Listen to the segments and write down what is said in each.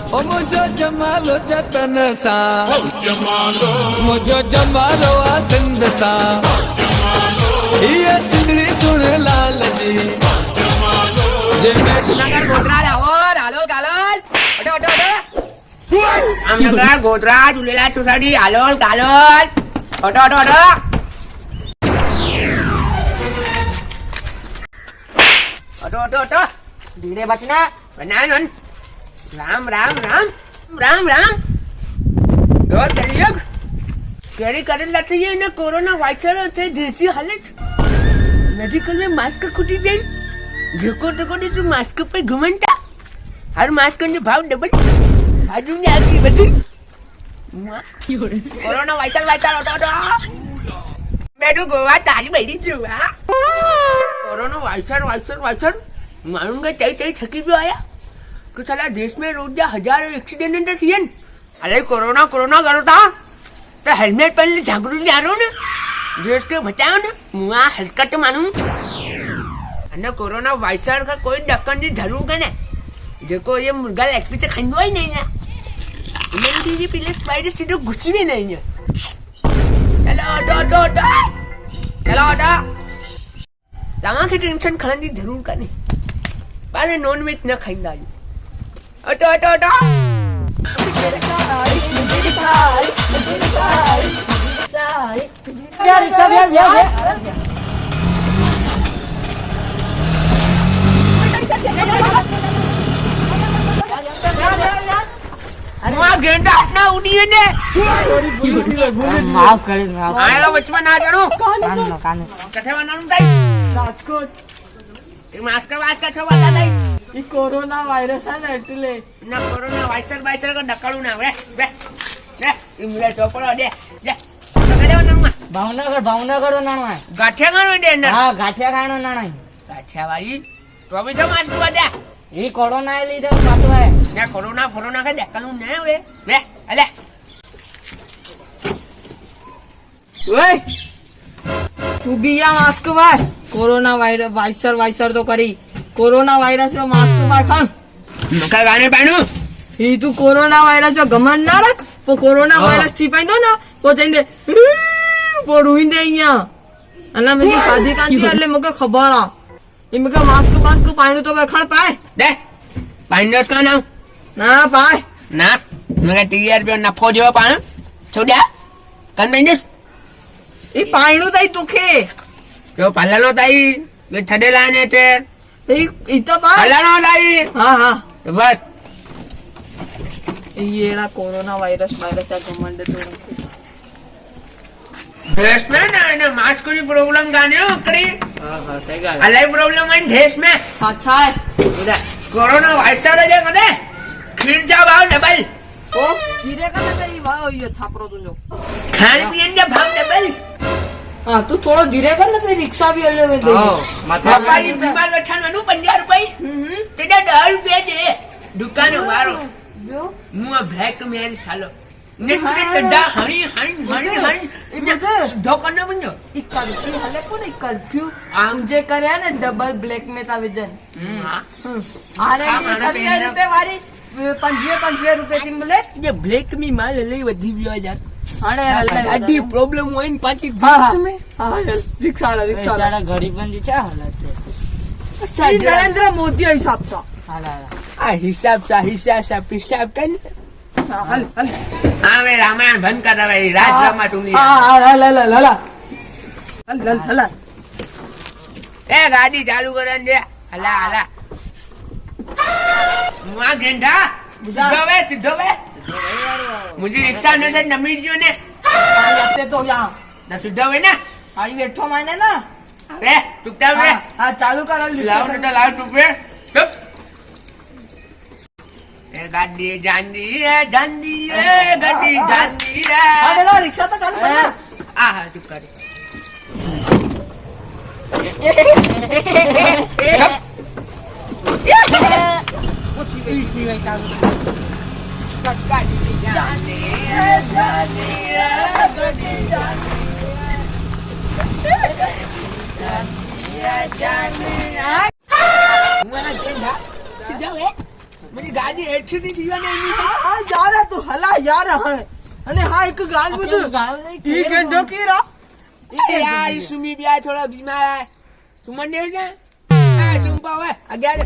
ओ मुझो जमालो जतन सा मुझो जमालो सिंध सा ये सिंधड़ी सुन लाल जी નગર ગોધરા લાહોર હાલો ગાલોલ ઓટો ઓટો ઓટો આમનગર Godhra Jhulelal society Halol Galol auto auto auto auto auto auto ધીરે બચના બનાન રામ રામ રામ રામ રામ ડોર કલિયુગ કેરી કરેલ લઠી ને કોરોના વાયરસ છે દેશી હાલત મેડિકલ में मास्क खुटी गई देखो देखो ने मास्क पे घुमंटा हर मास्क ने भाव डबल बाजू ने आगे बची कोरोना वायरस ऑटो ऑटो बेटू गोवा तारी बैठी जुआ कोरोना वायरस मारूंगा चाहिए थकी भी आया कि साला देश में रोज हजारों एक्सीडेंट थी अरे कोरोना कोरोना करो था तो हेलमेट पहन जागरूक आ रहा ना देश के बचाओ ना मुआ हलकट मानू અને કોરોના વાયરસ का कोई ढक्कन की जरूर करना देखो ये मुर्गा लेग पीस खाई ही नहीं है मेरी दीदी पीले वायरस सीधो घुसी भी नहीं है चलो ऑटो ऑटो ऑटो चलो ऑटो तमा की टेंशन खाने की जरूर करनी पहले नॉन वेज न खाइंदा ऑटो ऑटो ऑटो रिक्शा माफ करे आएगा बचपन ना जरूर कथे बनाऊं ताई રાજકોટ मास्क वास्क छो बता ताई ઈ કોરોના વાયરસ છે ને એટલે ना कोरोना वायरस को डकाड़ू ना रे रे रे इमले टोपड़ो दे ले कदे बनाऊं ભાવનગર નો નાણો હે गाठिया गाणो दे ना હા ગાંઠિયા ખાવાનો નાણો गाठिया वाली तो भी तो मास्क बता ઈ કોરોના એ લીધે પાછો હે ना कोरोना का डकाड़ू ना वे वे अले ઓય તું બી આ માસ્ક વાય કોરોના વાયરસ તો કરી કોરોના વાયરસ નો માસ્ક વાય ખાન मका गाने पाणू ઈ તું કોરોના વાયરસ જો ગમન ના રાખ તો કોરોના વાયરસ થી પાઈનો ના તો જઈને પોડુઈ દે અહીંયા અને મને સાધી કાંતી એટલે મને ખબર આ ઈ મને માસ્ક પાઈનો તો ખડ પાય दे पाइनस का नाम ના પાય ना मेरा टीआरपी नफो जो पाण छोड़या कन बेंजस ઈ પાઈનો તઈ તુખે जो पल्लानो ताई वे छडेला ने ते ઈ તો પાય पल्लानो ताई હા હા तो बस ઈ એડા કોરોના વાયરસ આ ગમંડ તો देश में ना मास्क की प्रॉब्लम गाने ओकड़ी હા હા સહી ગાલ अलग प्रॉब्लम है देश में अच्छा है उधर कोरोना वायरस जो कदे खीर जा भाव डबल ओ धीरे कर तेरी भाव ये छापरो तुझो खान पीन का भाव डबल हां तू थोड़ा धीरे कर ना तेरी रिक्शा भी हल्ले में दे पापा की बीमार बैठानो 50 रुपए तेरा 10 रुपए दे दुकान वारो जो मुआ ब्लैक मेल सालो नेट डा हणी धोकन न बंजो इक्कल ई हले कोन इक्कल फ्यू आम जे करे ने डबल ब्लैक में ता विजन हां आरे 70 रुपए वाली 50 रुपए की मिले ये ब्लैक में माल लई वधी बियो यार अरे आडी प्रॉब्लम होई न पाછી हाँ, देश में हां रिक्शा बेचारा गरीबन क्या हालत है ई नरेंद्र मोदी हिसाब था हाला आ हिसाब कन हल हल हां मैं रामायण बंद कर रहा है राज ड्रामा तुमने हां हल ए गाड़ी चालू करन दे हला हला मुआ गेंडा सीधो वे मुझे रिक्शा ने से नमी दियो ने लगते तो यहां ना सीधो वे ना आई बैठो माने ना वे टुकटा वे हां चालू कर लाओ तो लाओ टुक वे चुप ए गाड़ी जानी है गाड़ी जानी है अरे ना रिक्शा तो चालू करना आ हां चुप कर कुछ ही नहीं चालू गाड़ी जानी है गाड़ी जानी मेरी गाड़ी हेडसेट सीवा नहीं હા યાર તું હલા યાર હે અને હા એક ગાલ બધું ઈ ગંડો કીરા यार सुमी भी आया थोड़ा बीमार है सुमन ने ना सुम पावे अगर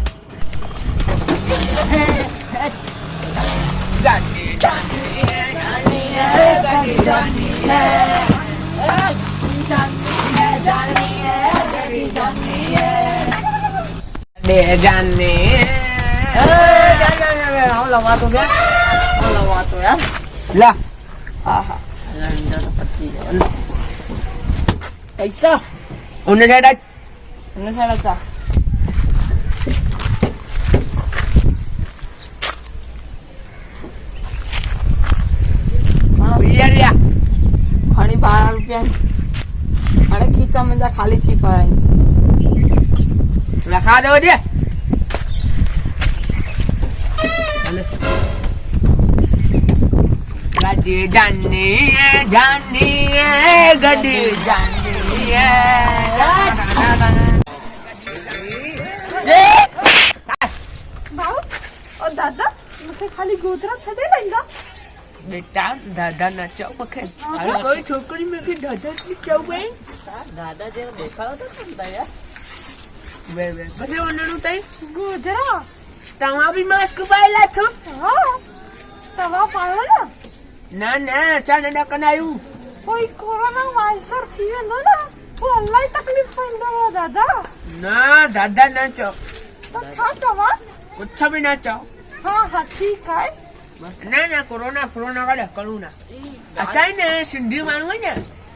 दे जाने આવ લવા તો બે આવ લવા તો યાર ला આહા પૈસા उन्हें साइड અને સાડા ચા यार या ખાલી 12 રૂપિયા અને ખીચા માં ખાલી છીપાય रखा दो जे गड्डी जानी है गड्डी जानी है ભાવ ઓ દાદા મને ખાલી ગોતરા છડે લઈંગા बेटा दादा नाचो पखे अरे कोई छोकरी में के दादा की चाव गई દાદા જેવો દેખાડો તો કેમ દયા वे बसे वनडू तई ગોતરા तवा भी मास्क पायला छो હા તવા પાયો ને ना चा नडा कनायू કોઈ કોરોના વાયસર થી વેંદો ને ઓ અલ્લાહ તકલીફ પઈંદો દાદા ना दादा नाचो તો છા ચવા कुछ भी ना चाहो હા હા ठीक है ना कोरोना का करू ना अच्छा है ना सिंधी मानू है ना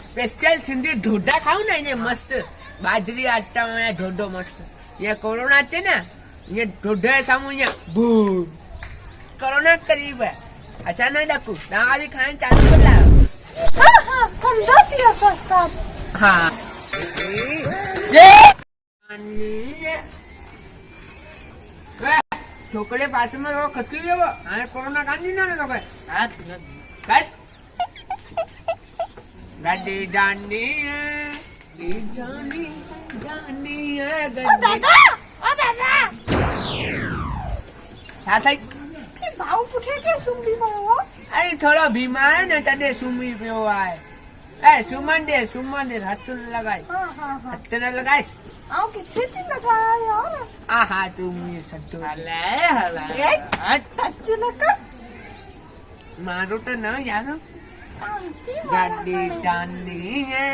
स्पेशल सिंधी ढोडा खाऊ ना ये मस्त बाजरी आटा में ढोडो मस्त ये कोरोना है ना ये ढोडे सामू ये बूम कोरोना करीब है अच्छा ना डाकू दवा भी खाने चालू कर ला હા હા કંદા સિયા સસ્તા हाँ छोकरे पास में वो खसकी गए वो हाँ कोरोना कांदी ना तो कहे હા बस गड्डी जानी है जानी जानी है ઓ गड्डी દાદા ઓ દાદા क्या था એ ભાવ પૂછે કે સુંબી માવો अरे थोड़ा बीमार है ना तदे सुमी पे हुआ है ए सुमन दे हाथ न लगाए હા હા હા हाथ न लगाए આવ કિथे થી લગાયા યાર आहा तुम ये सट्टू હલે હલે એ ટચ લકા मारो तो ना यार કાંતિ गाड़ी जानी है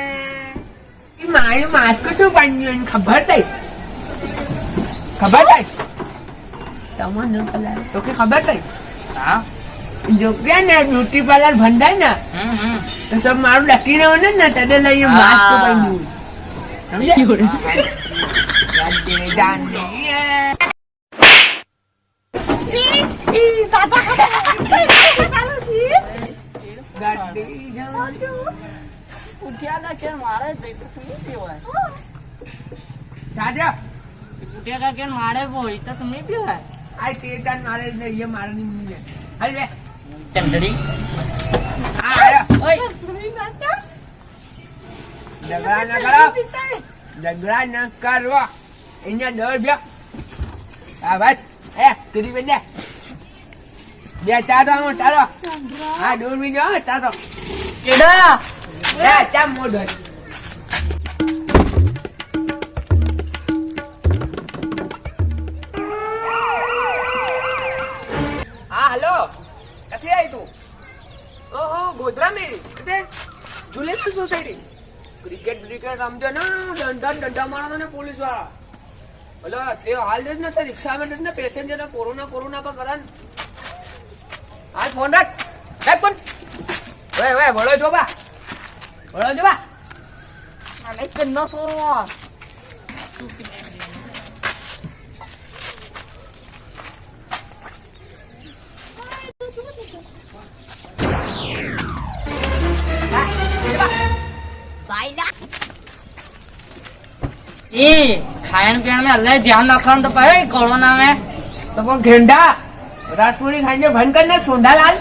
ये मारे मास्क छो पानी खबर थई तमो न पला तो के खबर थई હા जो क्या ना ब्यूटी पार्लर भंडाय ना तो सब मारू लकी ने होने ना तदे लई मास्क पहनू समझे गाड़ी जानी है ઈ દાદા ચાલુ થી गाड़ी जानी ઉઠ્યા ના કે મારે તો સુમી પીવાય दादा ઉઠ્યા કા કે મારે બોય તો સુમી પીવાય आई तेरदान मारे ने ये मारनी मुझे अरे ચંદડી आ आया ઓય નાચા झगड़ा न करो झगड़ा न करो इन्हें डर बिया आ बस ए तेरी बंदे बिया चारो चारो हाँ दूर में जाओ चारो કેડા ए चाम मोड़ हाँ हेलो कथे आई तू ओहो गोधरा में कथे झूलेलाल सोसायटी क्रिकेट रमते ना डंडा मारा ने पुलिस वाला बोलो ते हाल देस ना ते रिक्शा में देस ना पैसेंजर ने कोरोना पर करन आज फोन रख फोन वे बोलो जो बा અરે કન્નો સોરવા એ ખાયણ પીણ में अल्लाह ध्यान रखना तो पड़े कोरोना में तो वो घेंडा राजपुरी खाने भन करना सोंडा लाल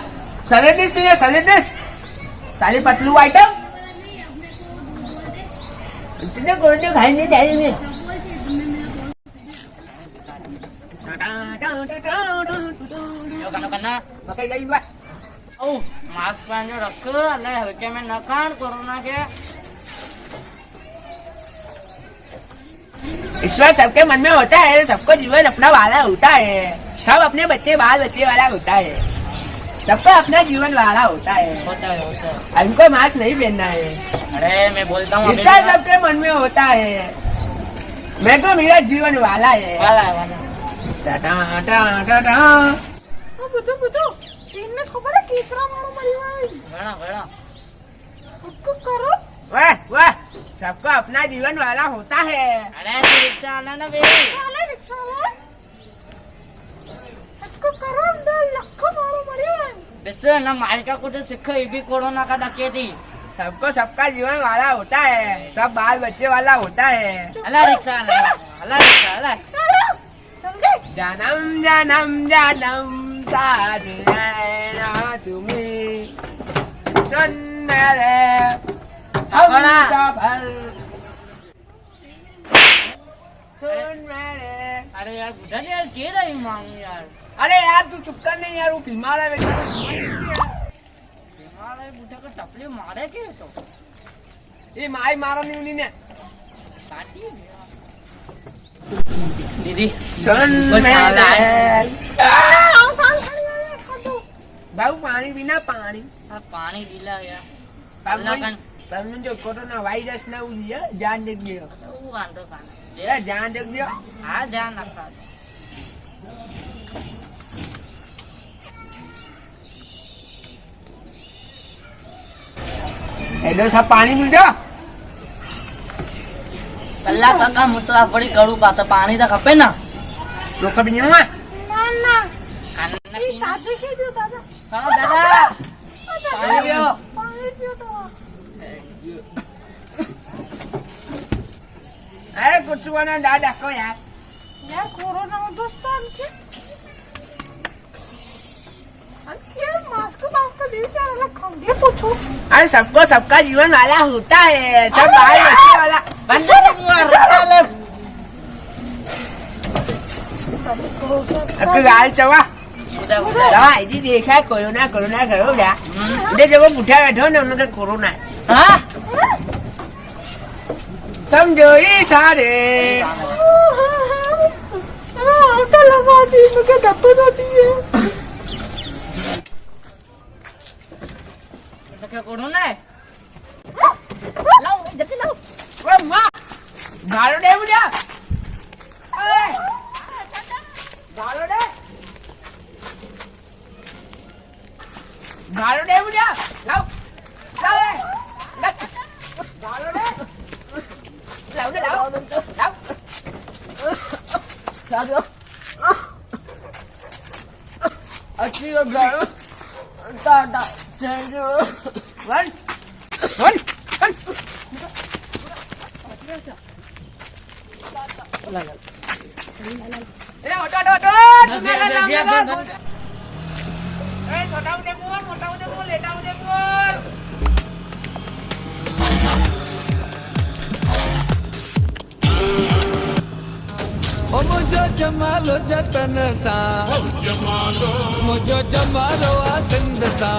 सलेडिस पीने सलेडिस सारी पतलू आइटम इतने गोंडे खाएंगे डाली में करना मकई गई हुआ ओ मास्क पहन के रखो अल्लाह हल्के में न खान कोरोना के ईश्वर सबके मन में होता है, सबको जीवन अपना वाला होता है, सब अपने बच्चे बाल बच्चे वाला होता है, सबको अपना जीवन वाला होता है। हमको मास्क नहीं पहनना है। अरे मैं बोलता हूँ ईश्वर सबके मन में होता है, मैं तो मेरा जीवन वाला है। वाला टाटा टाटा બધું બધું સીનને ખબર હે કેટલા માણો મરી હોય घड़ा घड़ा उसको करो वाह वाह, सबको अपना जीवन वाला होता है। अरे तू रिक्शा वाला ना बे ચાલે રિક્ષા વાળા उसको करो अंदर लखो माणो मरी હોય वैसे ना मार का कुछ सीखो ये भी कोरोना का धक्के थी सबको सबका जीवन वाला होता है, सब बाल बच्चे वाला होता है। अल्लाह रिक्शा वाला अल्लाह रिक्शा वाला ચાલો સમજે जन्म जन्म जन्म साथ रहना तुम्हें सुन मेरे हम अपना। सफर सुन मेरे। अरे यार बुढ़ा यार के रही मांग यार अरे यार तू चुप कर नहीं यार, वो बीमार है बेटा। हमारे बुढ़ा का टपली मारे के तो ये माई मारा नहीं उन्हीं ने। काटी दिया। दीदी सुन बस खाना भाऊ पानी पीना पानी। अब पानी दिला यार તમને જો કોરોના વાયરસ ના ઉલી જાન દેખ ગયો वो वांदो पानी ये जान देख गयो। हाँ ध्यान रखा हेलो सब पानी पी दो। कल्ला काका मुसला पड़ी करू पाता पानी तो खपे ना लोग कभी नहीं हुआ ના ના खाना એ સાદે કે દો દાદા हाँ दादा पानी पियो પાણી પીઓ તો अरे कुछ वाला दादा को यार યાર કોરોના દોસ્તાન કે अंकिल मास्क मास्क दे से अलग खंगे पूछो अरे सबको सबका जीवन वाला होता है, सब बाल बच्चे वाला। अब गाल चवा दवा यदि देखा है कोरोना कोरोना करो क्या दे जब वो बुढ़ा बैठो ना उन्होंने कोरोना है। हाँ समझो ये सारे तो लगा दी मुझे डब्बे दे दिए क्या कोरोना है लाओ जल्दी लाओ ओ माँ गालो दे मुझे, अरे गालो दे मुझे, लाओ लाओ रे गालो दे लाओ दे लाओ लाओ अच्छी गालो टाटा thank you one one one ए हटो तुम्हारा नाम लगा ए छोटा उदे बोल लेटा उदे बोल ओ मुझो जमालो जतन सा मुझो जमालो आसिंद सा